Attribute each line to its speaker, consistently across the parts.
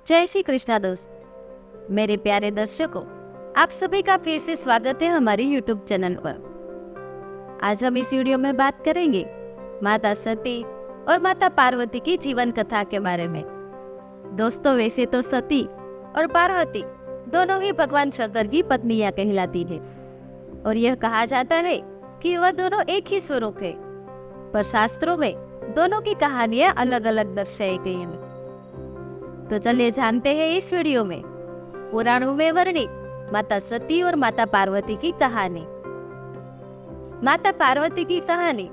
Speaker 1: जय श्री कृष्णा दोस्त। मेरे प्यारे दर्शकों, आप सभी का फिर से स्वागत है हमारे YouTube चैनल पर। आज हम इस वीडियो में बात करेंगे माता सती और माता पार्वती की जीवन कथा के बारे में। दोस्तों, वैसे तो सती और पार्वती दोनों ही भगवान शंकर की पत्नियां कहलाती है और यह कहा जाता है कि वह दोनों एक ही स्वरूप है, पर शास्त्रों में दोनों की कहानियां अलग अलग दर्शाई गई हैं। तो चलिए जानते हैं इस वीडियो में पुराणों में वर्णित माता सती और माता पार्वती की कहानी। माता पार्वती की कहानी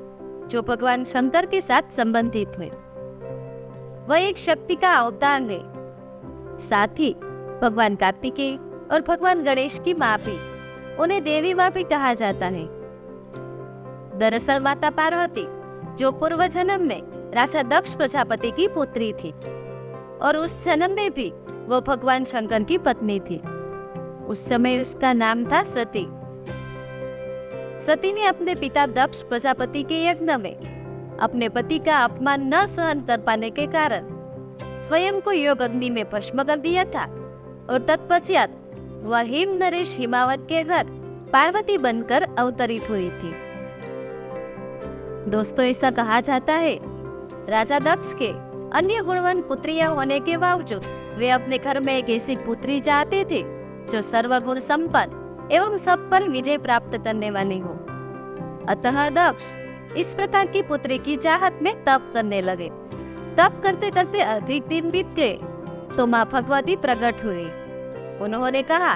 Speaker 1: जो भगवान शंकर के साथ संबंधित है, वह एक शक्ति का अवतार है। साथ ही भगवान कार्तिकेय और भगवान गणेश की माँ भी, उन्हें देवी माँ भी कहा जाता है। दरअसल माता पार्वती जो पूर्व जन्म में राजा दक्ष प्रजापति की पुत्री थी और उस जन्म में भी वो भगवान शंकर की पत्नी थी। उस समय उसका नाम था सती। सती ने अपने पिता दक्ष प्रजापति के यज्ञ में अपने पति का अपमान न सहन कर पाने के कारण स्वयं को योग अग्नि में भस्म कर दिया था और तत्पश्चात वह हिम नरेश हिमावत के घर पार्वती बनकर अवतरित हुई थी। दोस्तों, ऐसा कहा जाता है राजा दक्ष के अन्य गुणवान पुत्रियां होने के बावजूद वे अपने घर में एक ऐसी पुत्री चाहते थे जो सर्वगुण संपन्न एवं सब पर विजय प्राप्त करने वाली हो। अतः दक्ष इस प्रकार की पुत्री की चाहत में तप करने लगे। तप करते करते अधिक दिन बीत गए तो माँ भगवती प्रकट हुई। उन्होंने कहा,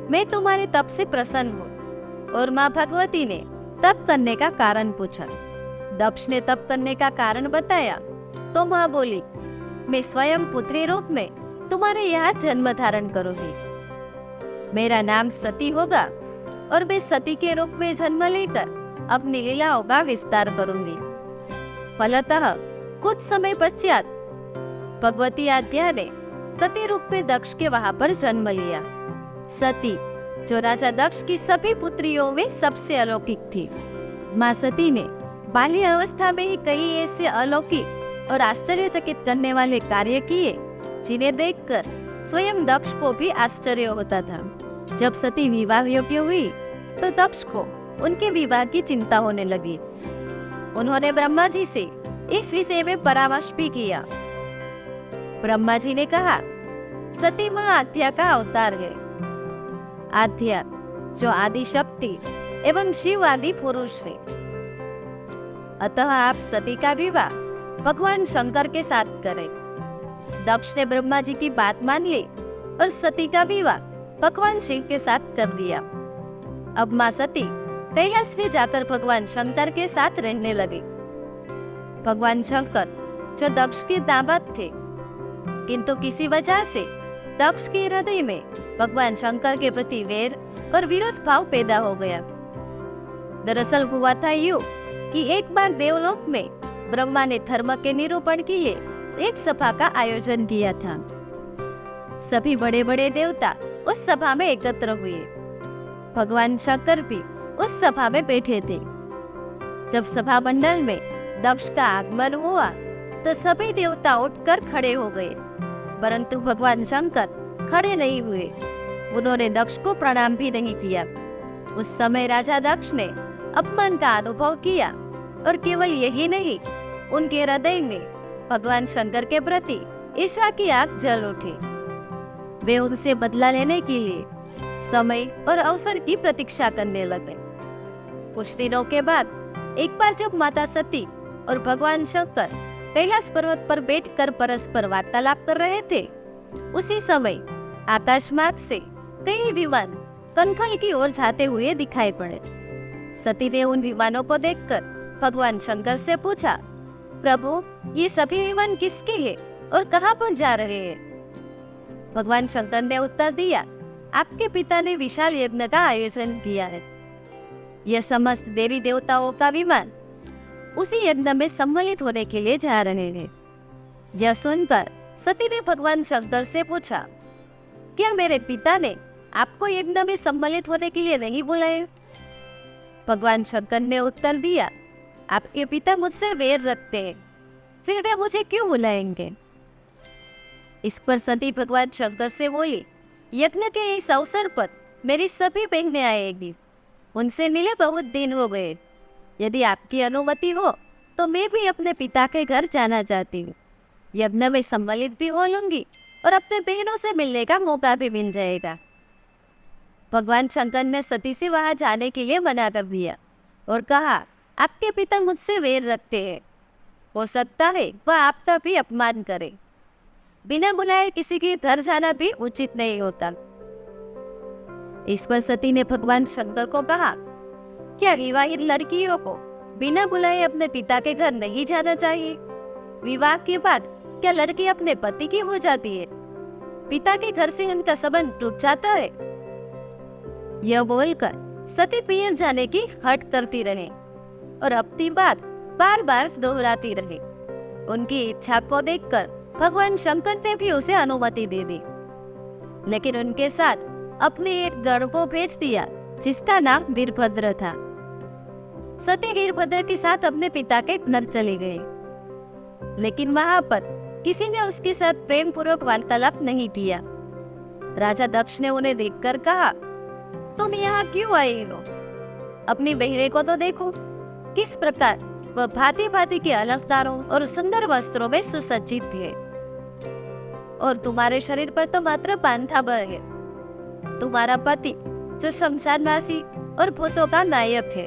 Speaker 1: मैं तुम्हारे तप से प्रसन्न हूँ। और माँ भगवती ने तप करने का कारण पूछा। दक्ष ने तप करने का कारण बताया तो माँ बोली, मैं स्वयं पुत्री रूप में तुम्हारे यहाँ जन्म धारण करूंगी। मेरा नाम सती होगा और मैं सती के रूप में जन्म लेकर अपनी लीलाओं का विस्तार करूंगी। फलतः कुछ समय पश्चात भगवती आद्या ने सती रूप में दक्ष के वहां पर जन्म लिया। सती जो राजा दक्ष की सभी पुत्रियों में सबसे अलौकिक थी। माँ सती ने बाल्य अवस्था में ही कई ऐसे अलौकिक और आश्चर्यचकित करने वाले कार्य किए जिन्हें देखकर स्वयं दक्ष को भी आश्चर्य होता था। जब सती विवाह योग्य हुई तो दक्ष को उनके विवाह की चिंता होने लगी। उन्होंने ब्रह्मा जी से इस विषय में परामर्श भी किया। ब्रह्मा जी ने कहा, सती माँ आद्या का अवतार है। आद्या जो आदि शक्ति एवं शिव आदि पुरुष है। अतः आप सती का विवाह भगवान शंकर के साथ करें। दक्ष ने ब्रह्मा जी की बात मान ली और सती का विवाह भगवान शिव के साथ कर दिया। अब माँ सती कैलाश में जाकर भगवान शंकर के साथ रहने लगे। भगवान शंकर जो दक्ष के दामाद थे, किंतु किसी वजह से दक्ष के हृदय में भगवान शंकर के प्रति वैर और विरोध भाव पैदा हो गया। दरअसल हुआ था यूं कि एक बार देवलोक में ब्रह्मा ने धर्म के निरूपण के लिए एक सभा का आयोजन किया था। सभी बड़े बड़े देवता उस सभा में एकत्र हुए। भगवान शंकर भी उस सभा में बैठे थे। जब सभा मंडल में दक्ष का आगमन हुआ तो सभी देवता उठकर खड़े हो गए, परंतु भगवान शंकर खड़े नहीं हुए। उन्होंने दक्ष को प्रणाम भी नहीं किया। उस समय राजा दक्ष ने अपमान का अनुभव किया और केवल यही नहीं, उनके हृदय में भगवान शंकर के प्रति ईर्ष्या की आग जल उठी। वे उनसे बदला लेने के लिए समय और अवसर की प्रतीक्षा करने लगे। कुछ दिनों के बाद एक बार जब माता सती और भगवान शंकर कैलाश पर्वत पर बैठकर परस्पर वार्तालाप कर रहे थे, उसी समय आकाश मार्ग से कई विमान कनखल की ओर जाते हुए दिखाई पड़े। सती ने उन विमानों को देखकर भगवान शंकर से पूछा, प्रभु, ये सभी विमान किसके हैं और कहाँ पर जा रहे हैं? भगवान शंकर ने उत्तर दिया, आपके पिता ने विशाल यज्ञ का आयोजन किया है। यह समस्त देवी देवताओं का विमान उसी यज्ञ में सम्मिलित होने के लिए जा रहे हैं। यह सुनकर सती ने भगवान शंकर से पूछा, क्या मेरे पिता ने आपको यज्ञ में सम्मिलित होने के लिए नहीं बुलाया? भगवान शंकर ने उत्तर दिया, आपके पिता मुझसे वैर रखते हैं, फिर वे मुझे क्यों बुलाएंगे? इस पर सती भगवान शंकर से बोली, यज्ञ के इस अवसर पर मेरी सभी बहनें आएगी, उनसे मिले बहुत दिन हो गए। यदि आपकी अनुमति हो तो मैं भी अपने पिता के घर जाना चाहती हूँ। यज्ञ में सम्मिलित भी हो लूंगी और अपने बहनों से मिलने का मौका भी मिल जाएगा। भगवान शंकर ने सती से वहां जाने के लिए मना कर दिया और कहा, आपके पिता मुझसे वैर रखते हैं, हो सकता है वह आपका भी अपमान करे। बिना बुलाए किसी के घर जाना भी उचित नहीं होता। इस पर सती ने भगवान शंकर को कहा, क्या विवाहित लड़कियों को बिना बुलाए अपने पिता के घर नहीं जाना चाहिए? विवाह के बाद क्या लड़की अपने पति की हो जाती है? पिता के घर से उनका संबंध टूट जाता है? यह बोलकर सती पियर जाने की हट करती रहे और अपनी बात बार बार दोहराती रही। उनकी इच्छा को देखकर भगवान शंकर ने भी उसे अनुमति दे दी, लेकिन उनके साथ अपने एक गण को भेज दिया जिसका नाम वीरभद्र था। सती वीरभद्र के साथ अपने पिता के घर चले गए, लेकिन वहां पर किसी ने उसके साथ प्रेम पूर्वक वार्तालाप नहीं किया। राजा दक्ष ने उन्हें देखकर कहा, तुम यहाँ क्यों आए हो? अपनी बहने को तो देखो, किस प्रकार वह भांति भांति के अलंकारों और सुंदर वस्त्रों में सुसज्जित है, और तुम्हारे शरीर पर तो मात्र पांथा भर है। तुम्हारा पति जो शमशानवासी और भूतों का नायक है,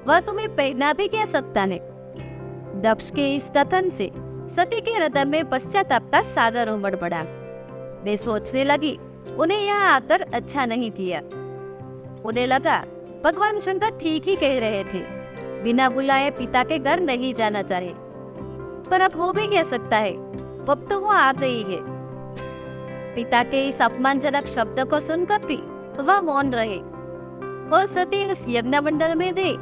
Speaker 1: वह तुम्हें पहना भी क्या सकता है? दक्ष के इस कथन से सती के हृदय में पश्चाताप का सागर उमड़ पड़ा। वे सोचने लगी, उन्हें यहाँ आकर अच्छा नहीं किया। उन्हें लगा भगवान शंकर ठीक ही कह रहे थे, बिना बुलाए पिता के घर नहीं जाना चाहिए। पर अब हो भी क्या सकता है, अब तो वो आ गई है। पिता के इस अपमानजनक शब्द को सुनकर भी वह मौन रहे और सती उस यज्ञ मंडल में गई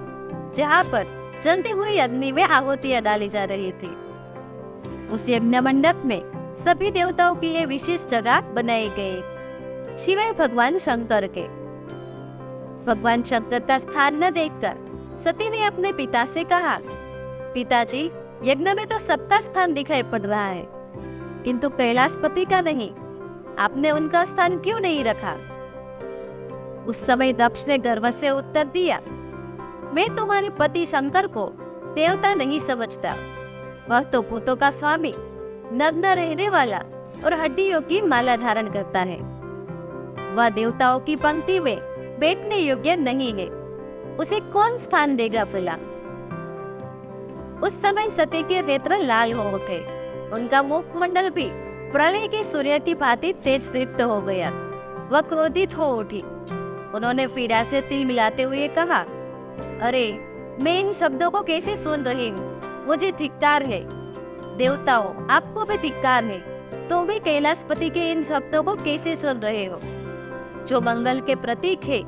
Speaker 1: जहाँ पर जलती हुई अग्नि में आहुतियां डाली जा रही थी। उस यज्ञ मंडप में सभी देवताओं के लिए विशेष जगह बनाई गई, शिवाय भगवान शंकर के। भगवान शंकर का स्थान न देखकर सती ने अपने पिता से कहा, पिताजी, यज्ञ में तो सबका स्थान दिखाई पड़ रहा है, किंतु कैलाशपति का नहीं। आपने उनका स्थान क्यों नहीं रखा? उस समय दक्ष ने गर्व से उत्तर दिया, मैं तुम्हारे पति शंकर को देवता नहीं समझता। वह तो भूतों का स्वामी, नग्न रहने वाला और हड्डियों की माला धारण करता है। वह देवताओं की पंक्ति में बैठने योग्य नहीं है, उसे कौन स्थान देगा भला? उस समय सती के नेत्र लाल हो उठे, उनका मुखमंडल भी प्रलय के सूर्य की भांति तेज दीप्त हो गया। वह क्रोधित हो उठी। उन्होंने पीड़ा से तिल मिलाते हुए कहा, अरे, मैं इन शब्दों को कैसे सुन रही हूँ? मुझे धिक्कार है। देवताओं, आपको भी धिक्कार है। तुम भी कैलाशपति के इन शब्दों को कैसे सुन रहे हो? जो मंगल के प्रतीक है,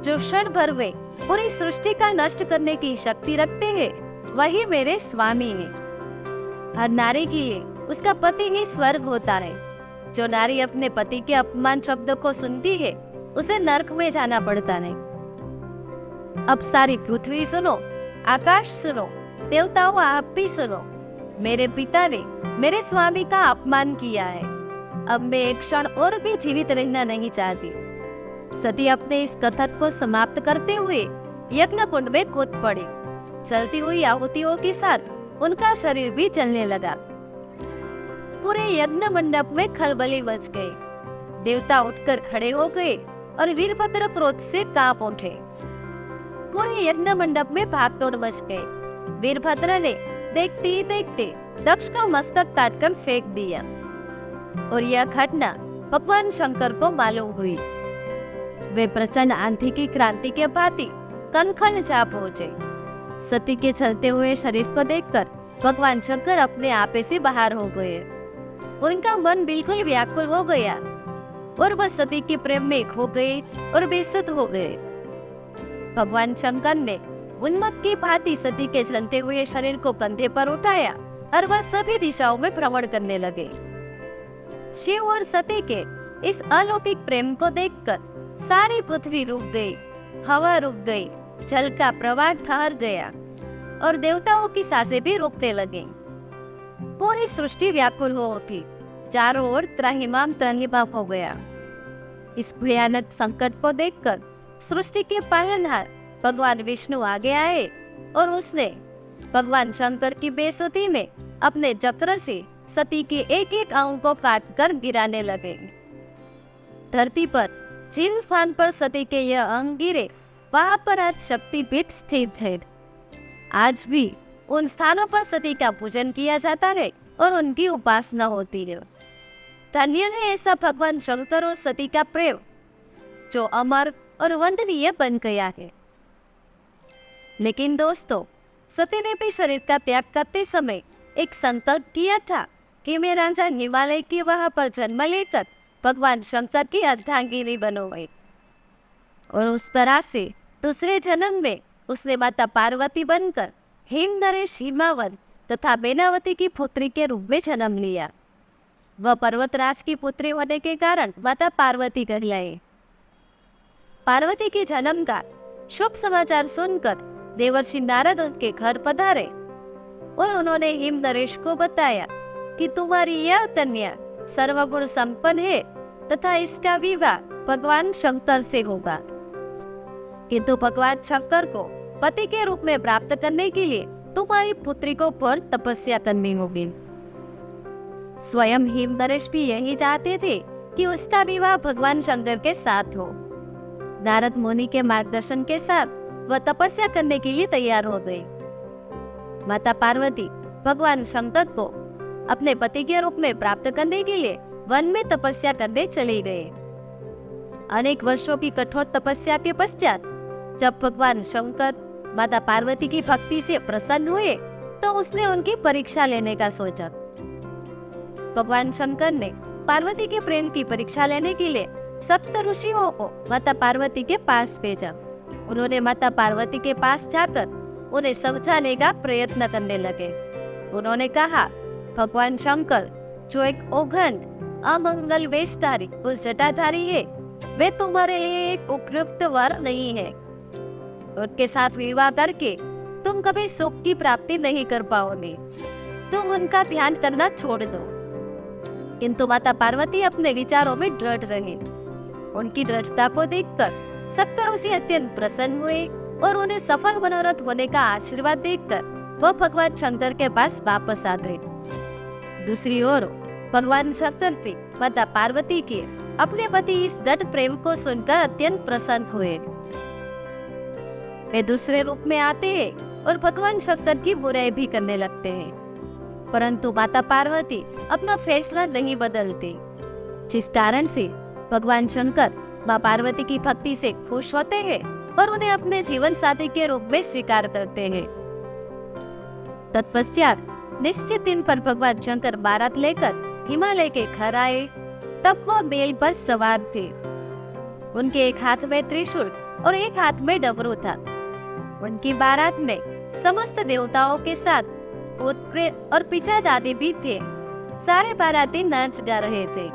Speaker 1: जो क्षण भर में पूरी सृष्टि का नष्ट करने की शक्ति रखते हैं, वही मेरे स्वामी हैं। हर नारी के लिए उसका पति ही स्वर्ग होता है। जो नारी अपने पति के अपमान शब्द को सुनती है, उसे नरक में जाना पड़ता है। अब सारी पृथ्वी सुनो, आकाश सुनो, देवताओं आप भी सुनो। मेरे पिता ने मेरे स्वामी का अपमान किया है। अब मैं एक क्षण और भी जीवित रहना नहीं चाहती। सती अपने इस कथन को समाप्त करते हुए यज्ञ कुंड में कूद पड़ी। चलती हुई आहुतियों के साथ उनका शरीर भी चलने लगा। पूरे यज्ञ मंडप में खलबली मच गई। देवता उठकर खड़े हो गए और वीरभद्र क्रोध से कांप उठे। पूरे यज्ञ मंडप में भागदौड़ मच गई। वीरभद्र ने देखते ही देखते दक्ष का मस्तक काटकर फेंक दिया और यह घटना भगवान शंकर को मालूम हुई। वे प्रचंड आंधी की क्रांति के भांति कनखल जा पहुंचे। सती के चलते हुए शरीर को देखकर भगवान शंकर अपने आपे से बाहर हो गए। उनका मन बिल्कुल व्याकुल हो गया और वह सती के प्रेम में खो गए और बेसुध हो गए। भगवान शंकर ने उन्मत्त की भांति सती के चलते हुए शरीर को कंधे पर उठाया और वह सभी दिशाओं में भ्रमण करने लगे। शिव और सती के इस अलौकिक प्रेम को देखकर सारी पृथ्वी रुक गई, हवा रुक गई, जल का प्रवाह ठहर गया और देवताओं की सांसें भी रुकने लगी। पूरी सृष्टि व्याकुल हो उठी। चारों ओर त्राहिमाम त्राहिमाम हो गया। इस भयानक संकट को देखकर सृष्टि के पालनहार भगवान विष्णु आगे आए और उसने भगवान शंकर की बेसुधी में अपने चक्र से सती के एक एक अंग को काटकर गिराने लगे। धरती पर जिन स्थान पर सती के यह अंग गिरे वहां पर आज शक्तिपीठ स्थित है। आज भी उन स्थानों पर सती का पूजन किया जाता है और उनकी उपासना होती है। धन्य है ऐसा भगवान शंकर और सती का प्रेम जो अमर और वंदनीय बन गया है। लेकिन दोस्तों, सती ने भी शरीर का त्याग करते समय एक संकल्प किया था कि मैं राजा हिमालय के वहां पर जन्म लेकर भगवान शंकर की अर्धांगिनी बनूंगी। और उस तरह से दूसरे जन्म में उसने माता पार्वती बनकर हिम नरेश हिमावत तथा बेनावती की पुत्री के रूप में जन्म लिया। वह पर्वतराज की पुत्री होने के कारण माता पार्वती कहलाई। पार्वती के जन्म का शुभ समाचार सुनकर देवर्षि नारद उनके घर पधारे और उन्होंने हिम नरेश को बताया कि तुम्हारी यह कन्या सर्वगुण संपन्न है तथा इसका विवाह भगवान शंकर से होगा। किंतु भगवान शंकर को पति के रूप में प्राप्त करने के लिए तुम्हारी पुत्री को पर तपस्या करनी होगी। स्वयं हिम नरेश भी यही चाहते थे कि उसका विवाह भगवान शंकर के साथ हो। नारद मुनि के मार्गदर्शन के साथ वह तपस्या करने के लिए तैयार हो गई। माता पार्वती भगवान शंकर को अपने पति के रूप में प्राप्त करने के लिए वन में तपस्या करने चली गई। अनेक वर्षों की कठोर तपस्या के पश्चात जब भगवान शंकर माता पार्वती की भक्ति से प्रसन्न हुए तो उसने उनकी परीक्षा लेने का सोचा। भगवान शंकर ने पार्वती के प्रेम की परीक्षा लेने के लिए सप्त ऋषियों को माता पार्वती के पास भेजा। उन्होंने माता पार्वती के पास जाकर उन्हें समझाने का प्रयत्न करने लगे। उन्होंने कहा, भगवान शंकर जो एक औघड़ अमंगल वेशधारी और जटाधारी है, वे तुम्हारे लिए एक उपयुक्त वर नहीं है। उनके साथ विवाह करके तुम कभी सुख की प्राप्ति नहीं कर पाओगे। तुम उनका ध्यान करना छोड़ दो। किंतु माता पार्वती अपने विचारों में दृढ़ रही। उनकी दृढ़ता को देखकर सप्त ऋषि अत्यंत प्रसन्न हुए और उन्हें सफल मनोरथ होने का आशीर्वाद देकर वह भगवान शंकर के पास वापस आ गए। दूसरी ओर भगवान शंकर भी माता पार्वती के अपने पति इस दृढ़ प्रेम को सुनकर अत्यंत प्रसन्न हुए। वे दूसरे रूप में आते हैं और भगवान शंकर की बुराई भी करने लगते हैं, परंतु माता पार्वती अपना फैसला नहीं बदलती, जिस कारण से भगवान शंकर माँ पार्वती की भक्ति से खुश होते हैं और उन्हें अपने जीवन साथी के रूप में स्वीकार करते हैं। तत्पश्चात निश्चित दिन पर भगवान शंकर बारात लेकर हिमालय के घर आए। तब वह बैल पर सवार थे। उनके एक हाथ में त्रिशूल और एक हाथ में डमरू था। उनकी बारात में समस्त देवताओं के साथ भूत प्रेत और पिशाच आदि भी थे। सारे बाराती नाच गा रहे थे।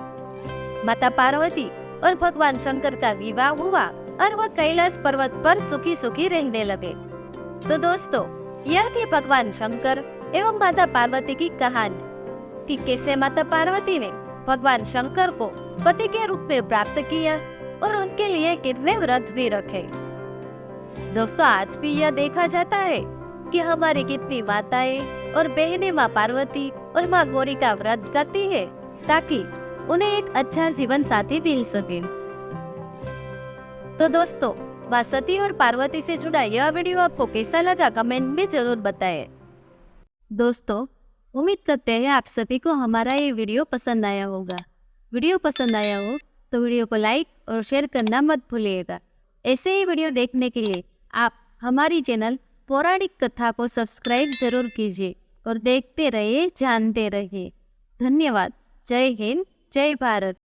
Speaker 1: माता पार्वती और भगवान शंकर का विवाह हुआ और वह कैलाश पर्वत पर सुखी सुखी रहने लगे। तो दोस्तों, यह थी भगवान शंकर एवं माता पार्वती की कहानी कि कैसे माता पार्वती ने भगवान शंकर को पति के रूप में प्राप्त किया और उनके लिए कितने व्रत भी रखे। दोस्तों, आज भी यह देखा जाता है कि हमारी कितनी माताएं और बहनें माँ पार्वती और माँ गौरी का व्रत करती है ताकि उन्हें एक अच्छा जीवन साथी मिल सके। तो दोस्तों, माँ सती और पार्वती से जुड़ा यह वीडियो आपको कैसा लगा कमेंट में जरूर बताएं। दोस्तों, उम्मीद करते हैं आप सभी को हमारा ये वीडियो पसंद आया होगा। वीडियो पसंद आया हो तो वीडियो को लाइक और शेयर करना मत भूलिएगा। ऐसे ही वीडियो देखने के लिए आप हमारी चैनल पौराणिक कथा को सब्सक्राइब जरूर कीजिए और देखते रहिए, जानते रहिए। धन्यवाद। जय हिंद, जय भारत।